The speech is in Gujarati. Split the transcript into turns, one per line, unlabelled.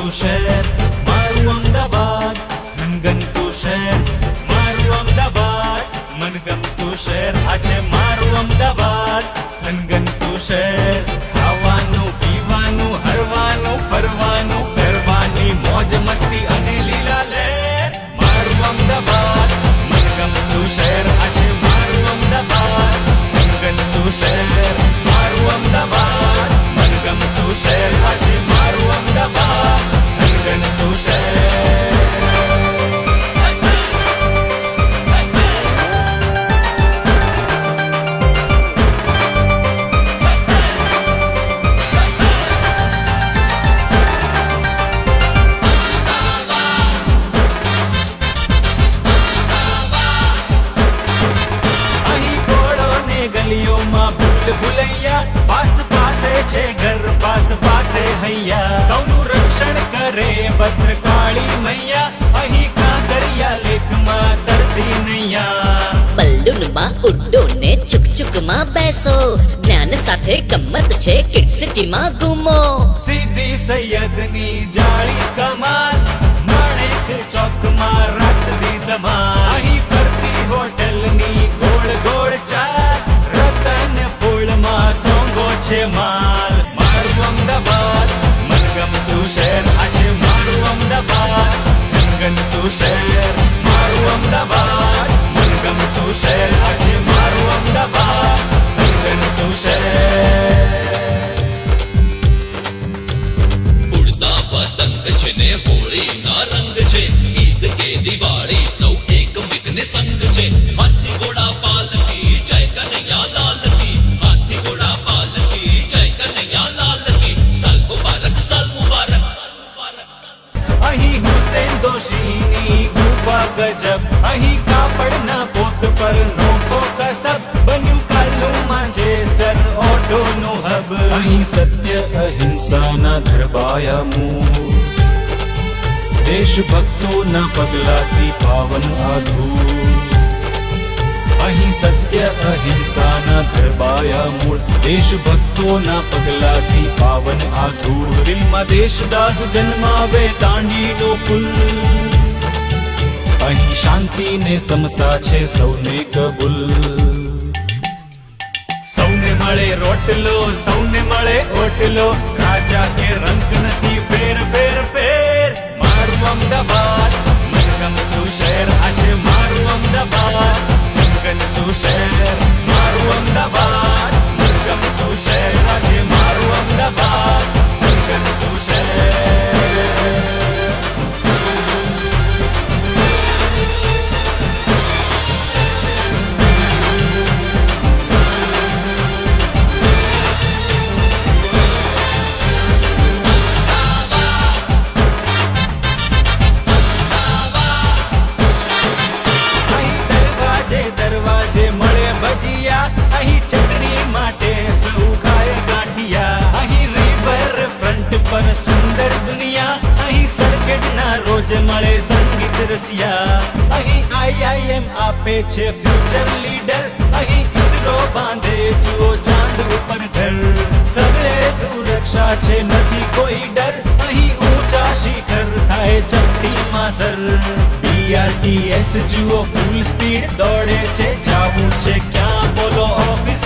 ધનગનતું શહેર મારું અમદાવાદ, ધનગનતું શહેર મારું અમદાવાદ, મનગમતું શહેર આ છે મારું અમદાવાદ, ધનગનતું શહેર. ખાવાનું પીવાનું હરવાનું ફરવાનું કરવાની મોજ મસ્તી અને લીલા લહેર, મારું અમદાવાદ મનગમતું શહેર આ છે મારું અમદાવાદ, ધનગનતું શહેર મારું અમદાવાદ, મનગમતું શહેર આ છે મારું અમદાવાદ, ધનગનતું શહેર. ગલીઓમાં ભૂલ ભૂલૈયા, પાસ પાસે છે ઘર પાસ પાસે હૈયા, સૌનું રક્ષણ કરે ભદ્રકાળી મૈયા, અહીં કાંકરિયા લેકમાં તરતી નૈયા.
બલ્લુનમાં ઉડ્ડો ને ચુકચુકમાં બેસો, જ્ઞાન સાથે ગમ્મત છે કિડ સિટીમાં ઘૂમો.
સીધી સૈયદની જાળી કમાલ, માણેક ચોકમાં રાતની ધમાલ, અહીં ફરતી હોટલની ગોળ ગોળ ચાલ, રતનપુરમાં સોંગો છે માલ, મારું અમદાવાદ મનગમતું શહેર આ છે મારું અમદાવાદ, ધનગનતું શહેર મારું અમદાવાદ, મનગમતું શહેર આ છે મારું અમદાવાદ, ધનગનતું શહેર.
ઉડતા પતંગ છે ને હોળીના રંગ છે, ઈદ કે દિવાળી સૌ એકમેકને સંગ છે, હાથી ઘોડા પાલકી જય કનૈયા લાલ કી, હાથી ઘોડા પાલકી જય કનૈયા લાલ કી, સાલ મુબારક સાલ મુબારક.
અહીં હુસેન દોશીની ગુફા ગજબ, અહીં કાપડના પોત પર નોખો કસબ, બન્યું કાલનું માંચેસ્ટર ઓટોનું હબ, અહીં સત્ય અહિંસાના ધરબાયા મૂળ, દેશભક્તોના પગલાથી પાવન આધૂર. અહીં સત્ય અહિંસાના ધરબાયા મૂળ, દેશભક્તોના પગલાથી પાવન આધૂર. દિલમાં દેશદાસ જન્માવે દાંડીનો પુલ, અહીં શાંતિ ને સમતા છે સૌને કબૂલ. સૌને મળે રોટલો સૌને મળે ઓટલો, રાજા કે રંક નથી ફેર ફેર ફેર, મારું અમદાવાદ મનગમતું શહેર આ છે મારું અમદાવાદ, ધનગનતું શહેર મારું અમદાવાદ, મનગમતું શહેર આ છે મારું અમદાવાદ, ધનગનતું શહેર. અહીં ચટણી માટે સૌ ખાય ગાંઠિયા, અહીં રિવર ફ્રન્ટ પર સુંદર દુનિયા, અહીં સર્કિટના રોજ મળે સંગીત રસિયા, અહીં IIM આપે છે ફ્યુચર લીડર, અહીં ઇસરો બાંધે જુઓ ચાંદ ઉપર ઘર, સગળે સુરક્ષા છે નથી કોઈ ડર, અહીં ઊંચા શિખર થાય ચપટીમાં સર. BRTS જુઓ ફૂલ સ્પીડ દોડે છે, જાવું છે ક્યાં બોલો ઓફિસ